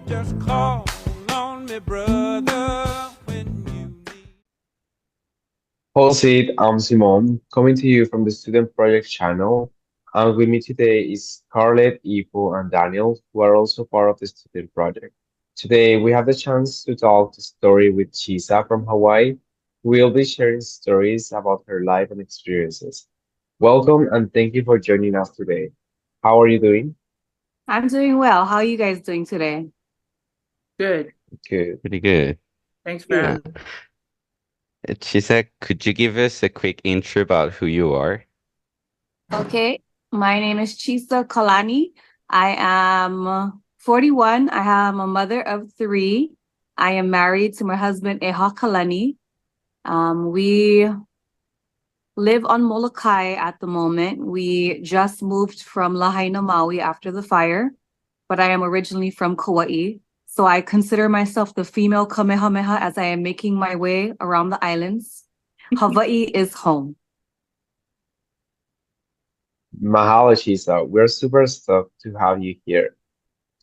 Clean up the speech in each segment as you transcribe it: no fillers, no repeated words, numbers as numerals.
Just call on me, brother, when you need. Sid, I'm Simon, coming to you from the Student Project channel. And with me today is Scarlett, Ivo, and Daniel, who are also part of the Student Project. Today, we have the chance to talk the story with Chisa from Hawaii, who will be sharing stories about her life and experiences. Welcome and thank you for joining us today. How are you doing? I'm doing well. How are you guys doing today? Good. Good. Pretty good. Thanks for Yeah. asking. Chisa, could you give us a quick intro about who you are? Okay, my name is Chisa Kalani. I am 41. I am a mother of three. I am married to my husband, Eha Kalani. We live on Molokai at the moment. We just moved from Lahaina, Maui after the fire, but I am originally from Kauai. So I consider myself the female Kamehameha as I am making my way around the islands. Hawaii is home. Mahalo, Chisa. We're super stoked to have you here.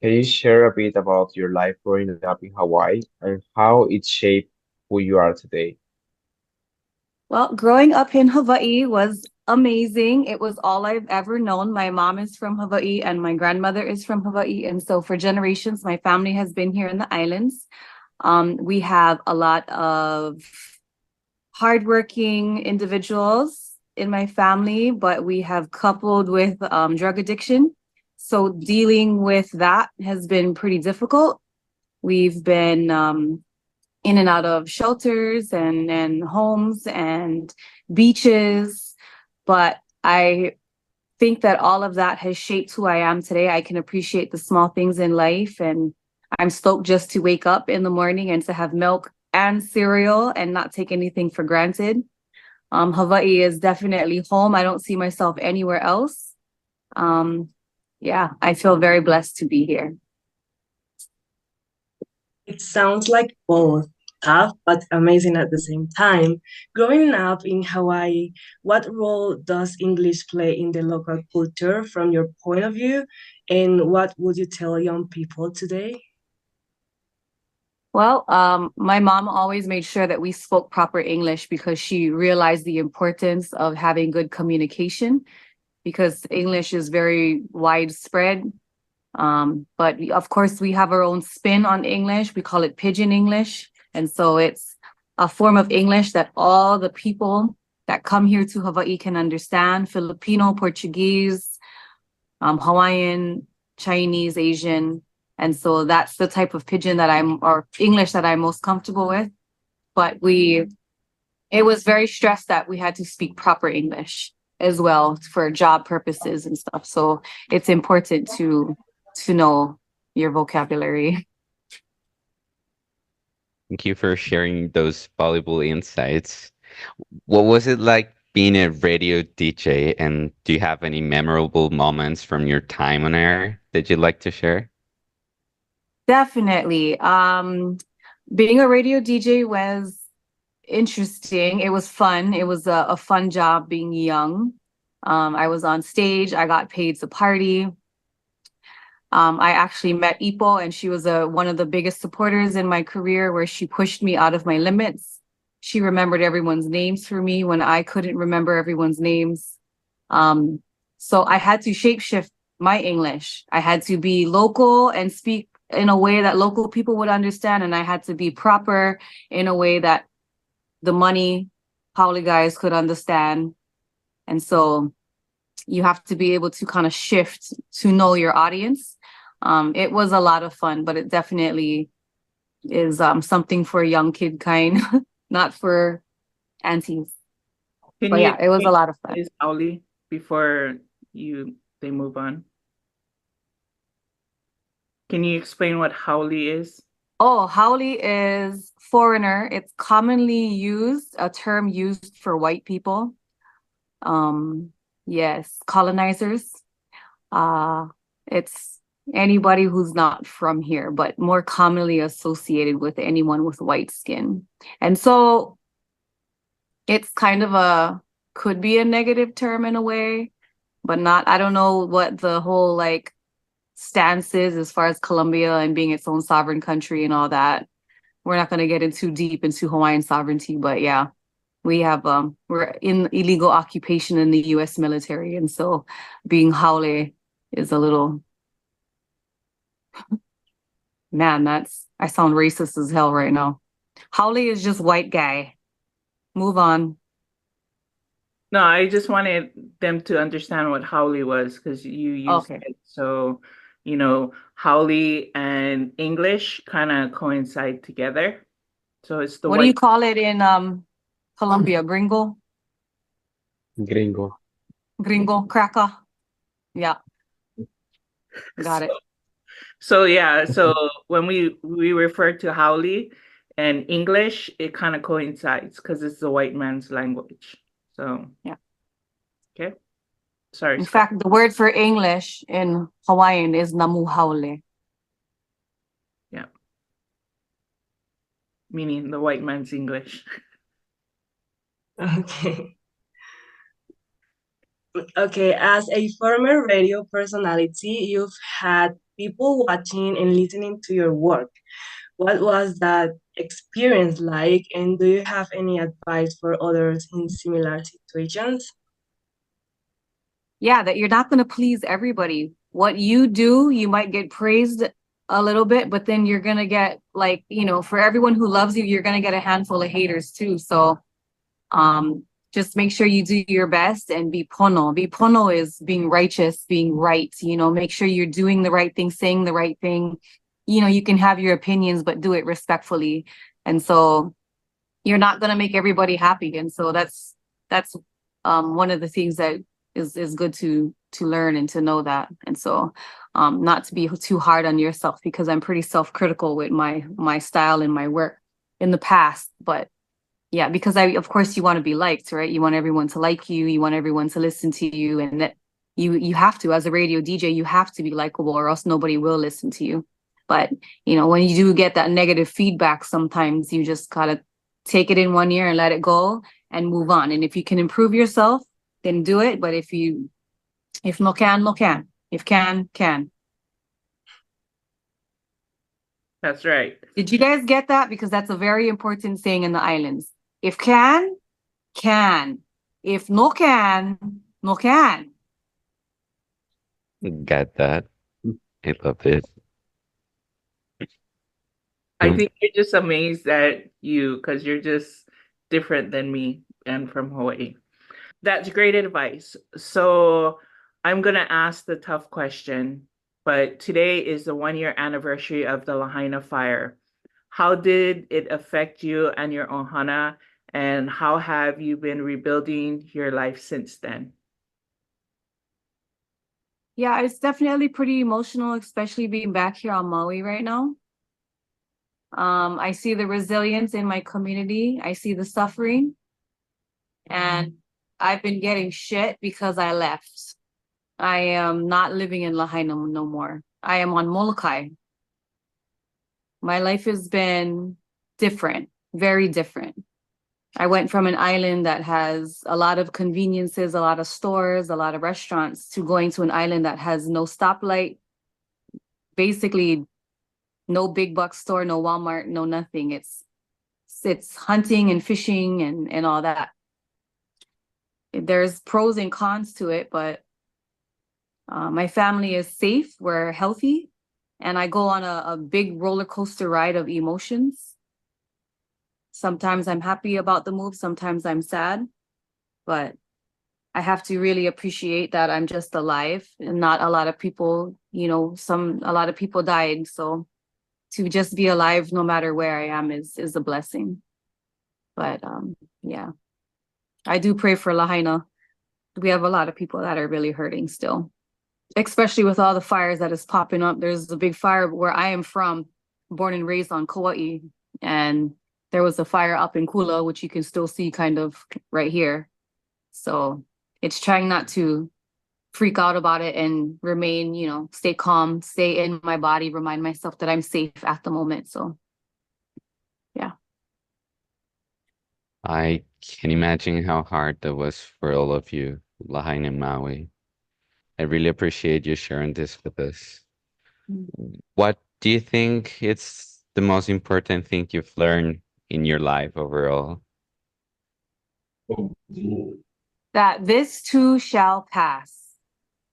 Can you share a bit about your life growing up in Hawaii and how it shaped who you are today? Well, growing up in Hawaii was amazing. It was all I've ever known. My mom is from Hawaii and my grandmother is from Hawaii. And so for generations, my family has been here in the islands. We have a lot of hardworking individuals in my family, but we have coupled with drug addiction. So dealing with that has been pretty difficult. We've been in and out of shelters and homes and beaches. But I think that all of that has shaped who I am today. I can appreciate the small things in life. And I'm stoked just to wake up in the morning and to have milk and cereal and not take anything for granted. Hawaii is definitely home. I don't see myself anywhere else. Yeah, I feel very blessed to be here. It sounds like both tough but amazing at the same time. Growing up in Hawaii, what role does English play in the local culture from your point of view? And what would you tell young people today? Well, my mom always made sure that we spoke proper English because she realized the importance of having good communication because English is very widespread. But of course, we have our own spin on English. We call it pidgin English. And so it's a form of English that all the people that come here to Hawaii can understand: Filipino, Portuguese, Hawaiian, Chinese, Asian. And so that's the type of pidgin or English that I'm most comfortable with. But it was very stressed that we had to speak proper English as well for job purposes and stuff. So it's important to know your vocabulary. Thank you for sharing those valuable insights. What was it like being a radio DJ, and do you have any memorable moments from your time on air that you'd like to share? Definitely. Being a radio DJ was interesting. It was fun. It was a fun job being young. I was on stage. I got paid to party. I actually met Ipo, and she was one of the biggest supporters in my career, where she pushed me out of my limits. She remembered everyone's names for me when I couldn't remember everyone's names. So I had to shapeshift my English. I had to be local and speak in a way that local people would understand, and I had to be proper in a way that the money Pauli guys could understand. And so you have to be able to kind of shift to know your audience. It was a lot of fun, but it definitely is something for a young kid kind, not for aunties. Can But you yeah, it was a explain lot of what fun. is Auli before they move on? Can you explain what Howley is? Oh, haole is foreigner. It's commonly used, a term used for white people. Yes, colonizers. It's anybody who's not from here, but more commonly associated with anyone with white skin. And so it's kind of could be a negative term in a way, but not. I don't know what the whole like stance is as far as Colombia and being its own sovereign country and all that. We're not going to get in too deep into Hawaiian sovereignty, but yeah, we're in illegal occupation in the US military, and so being haole is a little, man, I sound racist as hell right now. Haole is just white guy. Move on. No, I just wanted them to understand what haole was because you used Okay. it. So, haole and English kind of coincide together. So it's the What do you white. call it in Colombia? Gringo? Gringo. Gringo cracker. Yeah, got it. So yeah, so when we refer to haole and English, it kind of coincides because it's the white man's language. So Yeah. okay. Sorry, In Scott. fact, the word for English in Hawaiian is namu haole. Yeah. Meaning the white man's English. Okay. Okay, as a former radio personality, you've had people watching and listening to your work. What was that experience like, and do you have any advice for others in similar situations? Yeah, that you're not going to please everybody. What you do, you might get praised a little bit, but then you're going to get like, for everyone who loves you, you're going to get a handful of haters too. So just make sure you do your best and be pono. Be pono is being righteous, being right, make sure you're doing the right thing, saying the right thing. You can have your opinions, but do it respectfully. And so you're not going to make everybody happy. And so that's one of the things that is good to learn and to know that. And so not to be too hard on yourself, because I'm pretty self-critical with my style and my work in the past. But yeah, because of course you want to be liked, right? You want everyone to like you, you want everyone to listen to you, and that you have to, as a radio DJ, you have to be likable or else nobody will listen to you. But when you do get that negative feedback, sometimes you just gotta take it in one ear and let it go and move on. And if you can improve yourself, then do it. But if no can, no can. If can. That's right. Did you guys get that? Because that's a very important saying in the islands. If can. If no can, no can. Got that. I love it. I think you're just amazed at you because you're just different than me and from Hawaii. That's great advice. So I'm going to ask the tough question, but today is the 1 year anniversary of the Lahaina fire. How did it affect you and your ohana, and how have you been rebuilding your life since then? Yeah, it's definitely pretty emotional, especially being back here on Maui right now. I see the resilience in my community. I see the suffering. And I've been getting shit because I left. I am not living in Lahaina no more. I am on Molokai. My life has been different, very different. I went from an island that has a lot of conveniences, a lot of stores, a lot of restaurants, to going to an island that has no stoplight, basically no big box store, no Walmart, no nothing. It's hunting and fishing and all that. There's pros and cons to it, but my family is safe, we're healthy, and I go on a big roller coaster ride of emotions. Sometimes I'm happy about the move, sometimes I'm sad, but I have to really appreciate that I'm just alive, and not a lot of people, a lot of people died. So to just be alive, no matter where I am, is a blessing. But yeah, I do pray for Lahaina. We have a lot of people that are really hurting still, especially with all the fires that is popping up. There's a big fire where I am from, born and raised on Kauai, and there was a fire up in Kula, which you can still see kind of right here. So it's trying not to freak out about it and remain, stay calm, stay in my body, remind myself that I'm safe at the moment. So yeah. I can imagine how hard that was for all of you, Lahaina and Maui. I really appreciate you sharing this with us. What do you think it's the most important thing you've learned in your life overall? That this too shall pass.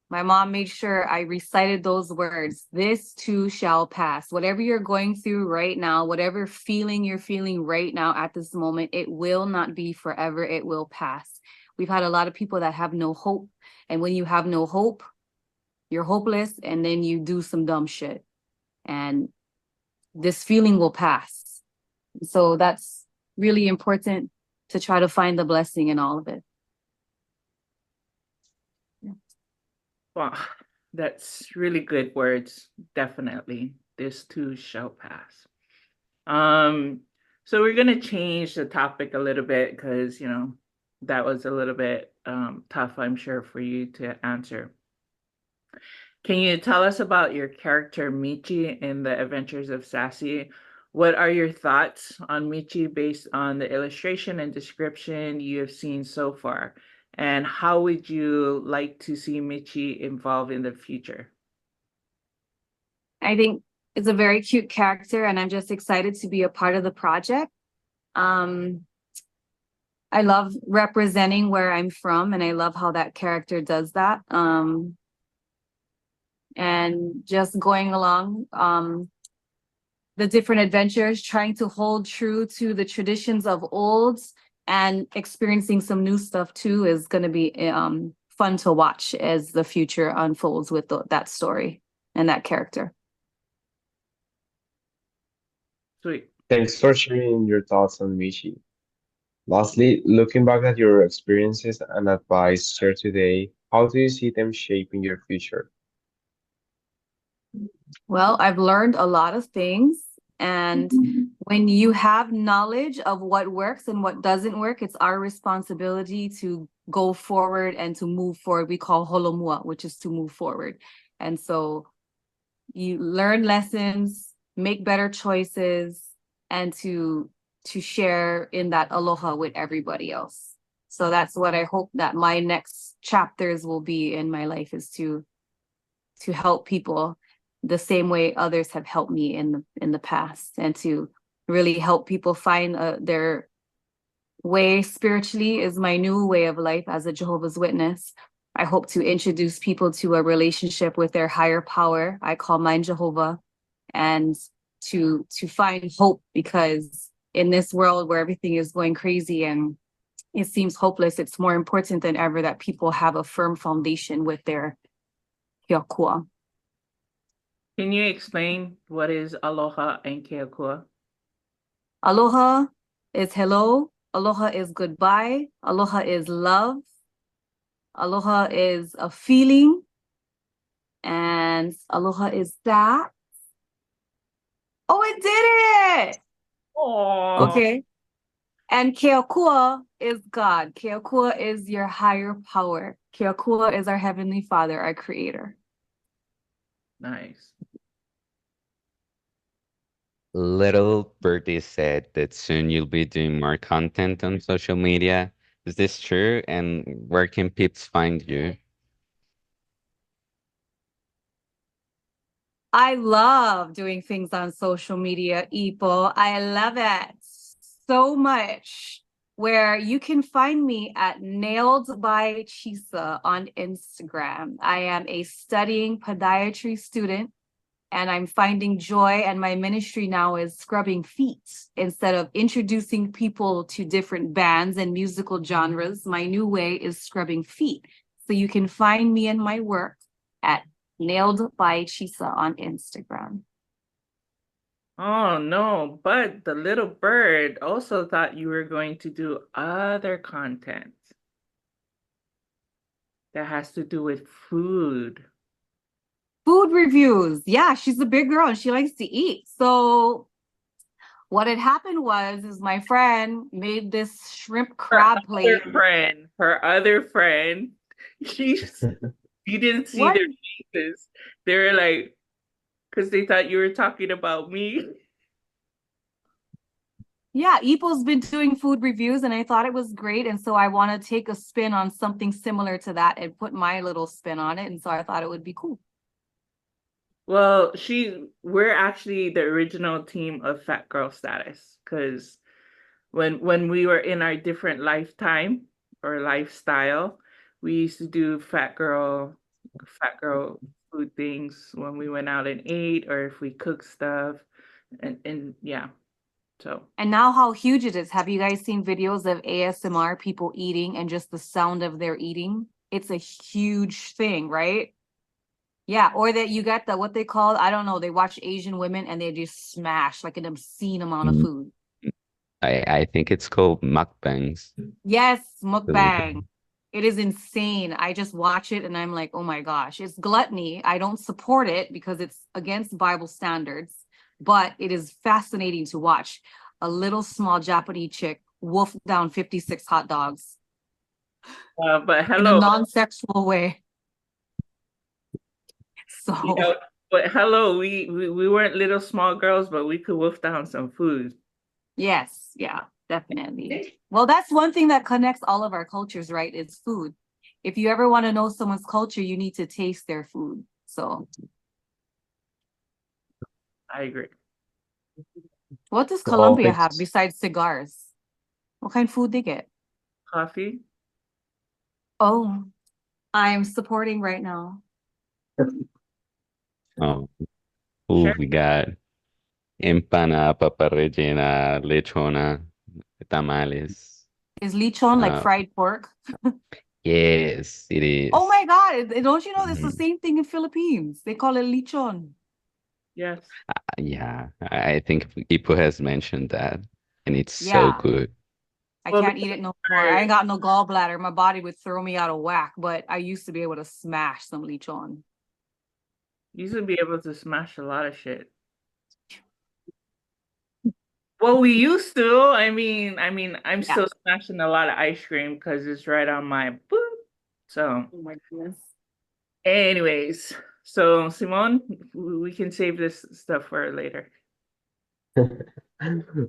My mom made sure I recited those words. This too shall pass. Whatever you're going through right now, whatever feeling you're feeling right now at this moment, it will not be forever. It will pass. We've had a lot of people that have no hope. And when you have no hope, you're hopeless, and then you do some dumb shit. And this feeling will pass. So that's really important to try to find the blessing in all of it. Wow, that's really good words. Definitely. This too shall pass. So we're gonna change the topic a little bit because that was a little bit tough, I'm sure, for you to answer. Can you tell us about your character Michi in the Adventures of Sassy? What are your thoughts on Michi based on the illustration and description you have seen so far? And how would you like to see Michi evolve in the future? I think it's a very cute character, and I'm just excited to be a part of the project. I love representing where I'm from, and I love how that character does that. And just going along the different adventures, trying to hold true to the traditions of old and experiencing some new stuff too is going to be fun to watch as the future unfolds with that story and that character. Sweet. Thanks for sharing your thoughts on Michi. Lastly, looking back at your experiences and advice shared today, how do you see them shaping your future? Well, I've learned a lot of things. And when you have knowledge of what works and what doesn't work, it's our responsibility to go forward and to move forward. We call holomua, which is to move forward. And so you learn lessons, make better choices, and to share in that aloha with everybody else. So that's what I hope that my next chapters will be in my life, is to help people the same way others have helped me in the past, and to really help people find their way spiritually is my new way of life as a Jehovah's Witness. I hope to introduce people to a relationship with their higher power. I call mine Jehovah, and to find hope, because in this world where everything is going crazy and it seems hopeless, it's more important than ever that people have a firm foundation with their hiakua. Can you explain what is aloha and keakua? Aloha is hello. Aloha is goodbye. Aloha is love. Aloha is a feeling. And aloha is that. Oh, it did it! Oh, Okay. And keakua is God. Keakua is your higher power. Keakua is our Heavenly Father, our Creator. nice. Little Birdie said that soon you'll be doing more content on social media. Is this true? And where can peeps find you? I love doing things on social media, Ipo. I love it so much. Where you can find me at Nailed by Chisa on Instagram. I am a studying podiatry student, and I'm finding joy, and my ministry now is scrubbing feet. Instead of introducing people to different bands and musical genres, my new way is scrubbing feet. So you can find me and my work at Nailed by Chisa on Instagram. Oh no, but the little bird also thought you were going to do other content that has to do with food. Food reviews. Yeah, she's a big girl and she likes to eat. So what had happened is my friend made this shrimp crab plate. Her other friend, you didn't see What? their faces. They were like, because they thought you were talking about me. Yeah, Ipo's been doing food reviews and I thought it was great. And so I want to take a spin on something similar to that and put my little spin on it. And so I thought it would be cool. Well, we're actually the original team of Fat Girl Status because when we were in our different lifetime or lifestyle, we used to do fat girl food things when we went out and ate or if we cooked stuff and yeah. So And now how huge it is. Have you guys seen videos of ASMR people eating and just the sound of their eating? It's a huge thing, right? Yeah, or that you get the what they call, I don't know, they watch Asian women and they just smash like an obscene amount of Mm, food. I think it's called mukbangs. Yes, Really. mukbang. It is insane. I just watch it and I'm like, oh my gosh, it's gluttony. I don't support it because it's against Bible standards, but it is fascinating to watch a little small Japanese chick wolf down 56 hot dogs but in a hello, non-sexual way. yeah, So, but hello, we weren't little small girls, but we could wolf down some food. yes, yeah, definitely. Well, that's one thing that connects all of our cultures, right? Is food. If you ever want to know someone's culture, you need to taste their food. So, I agree. what does Well, Colombia have thanks. besides cigars? What kind of food they get? Coffee. Oh, I'm supporting right now. Oh, Sure. we got empanada, papa rellena, lechona, tamales. Is lechon like Uh, fried pork? yes, it is. Oh my God, don't you know it's the Mhm. same thing in Philippines? They call it lechon. Yes. Yeah, I think Ipo has mentioned that, and it's so Yeah, good. I Well, can't eat it no more. I ain't got no gallbladder. My body would throw me out of whack, but I used to be able to smash some lechon. you used to be able to smash a lot of shit. Well, we used to. I'm Yeah. still smashing a lot of ice cream because it's right on my boop. So, Oh my goodness. anyways, so Simone, we can save this stuff for later.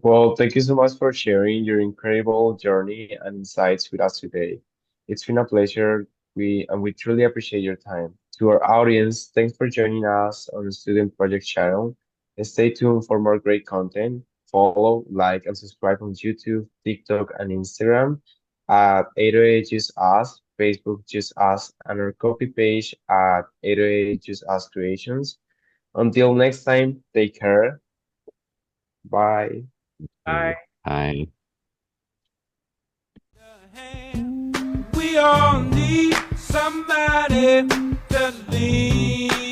Well, thank you so much for sharing your incredible journey and insights with us today. It's been a pleasure. We truly appreciate your time. To our audience, thanks for joining us on the Student Project channel. And stay tuned for more great content. Follow, like, and subscribe on YouTube, TikTok, and Instagram at 808 Just Us, Facebook Just Us, and our copy page at 808 Just Us Creations. Until next time, take care. Bye. Bye. Hi. We all need somebody to lean